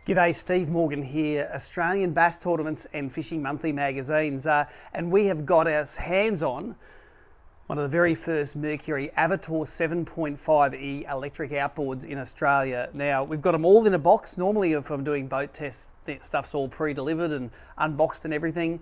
G'day, Steve Morgan here, Australian Bass Tournaments and Fishing Monthly magazines, and we have got our hands on one of the very first Mercury Avator 7.5e electric outboards in Australia. Now, we've got them all in a box. Normally, if I'm doing boat tests, stuff's all pre-delivered and unboxed and everything.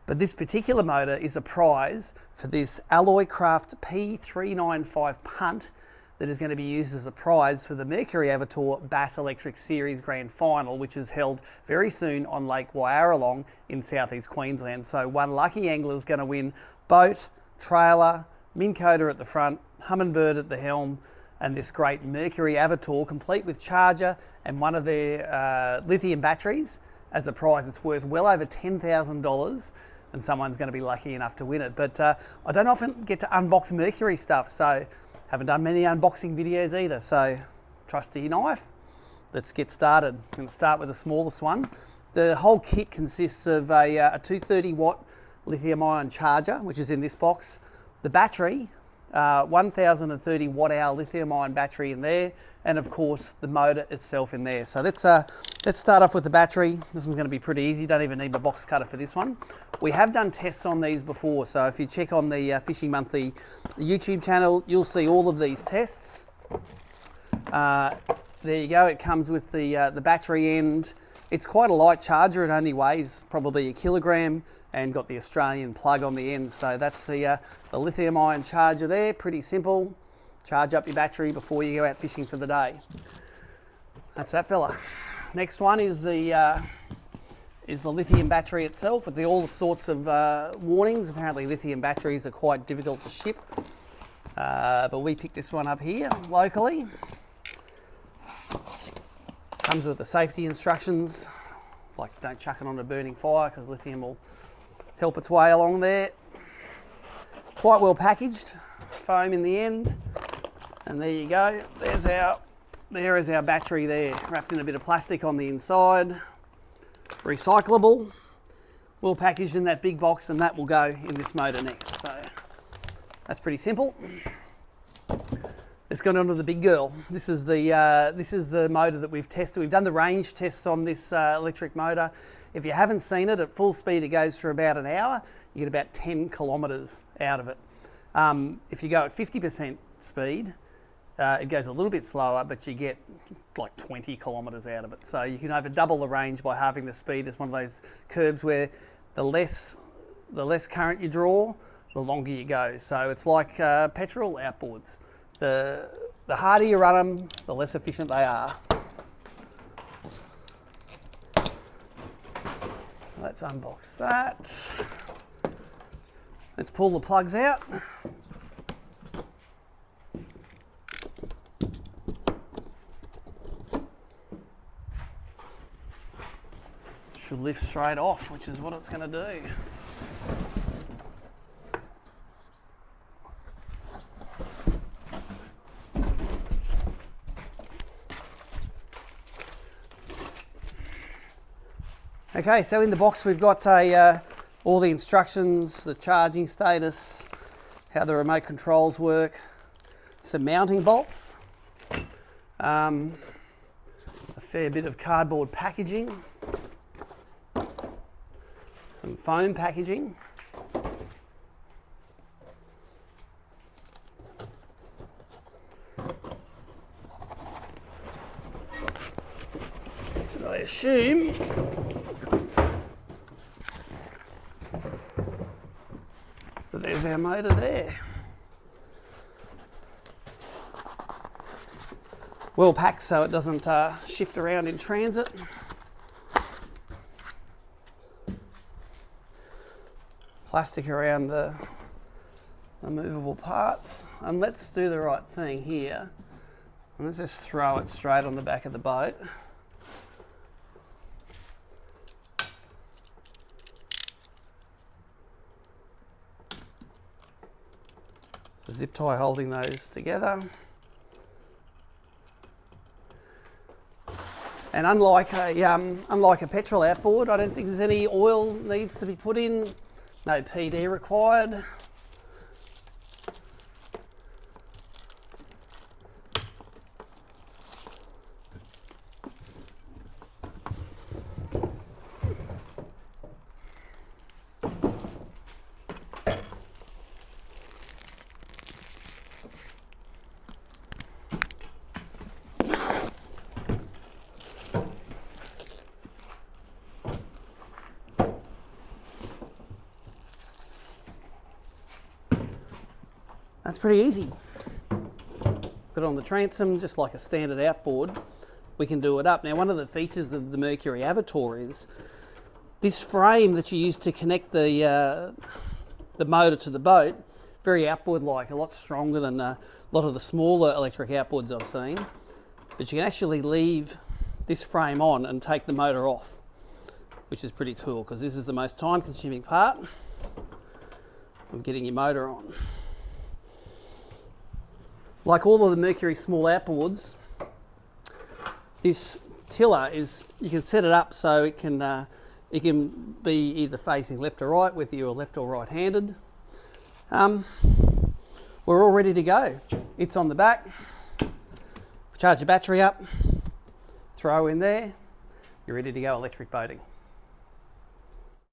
But this particular motor is a prize for this Alloy Craft P395 punt that is going to be used as a prize for the Mercury Avator Bass Electric Series Grand Final, which is held very soon on Lake Wyaralong in southeast Queensland. So one lucky angler is going to win boat, trailer, Minn Kota at the front, Humminbird at the helm, and this great Mercury Avator complete with charger and one of their lithium batteries as a prize. It's worth well over $10,000 and someone's going to be lucky enough to win it. But I don't often get to unbox Mercury stuff, so haven't done many unboxing videos either, so trusty knife. Let's get started. I'm going to start with the smallest one. The whole kit consists of a 230 watt lithium ion charger, which is in this box. The battery, 1030 watt hour lithium ion battery in there, and of course the motor itself in there. So let's start off with the battery. This one's going to be pretty easy. Don't even need my box cutter for this one. We have done tests on these before, so if you check on the Fishing Monthly YouTube channel, you'll see all of these tests. There you go. It comes with the battery end. It's quite a light charger. It only weighs probably a kilogram and got the Australian plug on the end. So that's the lithium ion charger there. Pretty simple. Charge up your battery before you go out fishing for the day. That's that fella. Next one is the lithium battery itself with all sorts of warnings. Apparently lithium batteries are quite difficult to ship, but we picked this one up here locally. Comes with the safety instructions, like don't chuck it on a burning fire because lithium will help its way along there. Quite well packaged, foam in the end, and there you go. There is our battery there, wrapped in a bit of plastic on the inside. Recyclable, well packaged in that big box, and that will go in this motor next. So that's pretty simple. Let's go on to the big girl. This is the motor that we've tested. We've done the range tests on this electric motor. If you haven't seen it, at full speed it goes for about an hour. You get about 10 kilometres out of it. If you go at 50% speed, it goes a little bit slower, but you get like 20 kilometres out of it. So you can over double the range by halving the speed. It's one of those curves where the less current you draw, the longer you go. So it's like petrol outboards. The harder you run them, the less efficient they are. Let's unbox that. Let's pull the plugs out. Should lift straight off, which is what it's going to do. Okay, so in the box we've got all the instructions, the charging status, how the remote controls work, some mounting bolts, a fair bit of cardboard packaging, some foam packaging, I assume that there's our motor there. Well packed so it doesn't shift around in transit. Plastic around the movable parts. And let's do the right thing here. And let's just throw it straight on the back of the boat. So zip tie holding those together. And unlike a petrol outboard, I don't think there's any oil needs to be put in. No PD required. pretty easy. Put it on the transom just like a standard outboard. We can do it up. Now, one of the features of the Mercury Avator is this frame that you use to connect the motor to the boat, very outboard-like, a lot stronger than a lot of the smaller electric outboards I've seen. But you can actually leave this frame on and take the motor off, which is pretty cool because this is the most time-consuming part of getting your motor on. Like all of the Mercury small outboards, this tiller is, you can set it up so it can be either facing left or right, whether you're left or right-handed. We're all ready to go. It's on the back. Charge your battery up, throw in there, you're ready to go electric boating.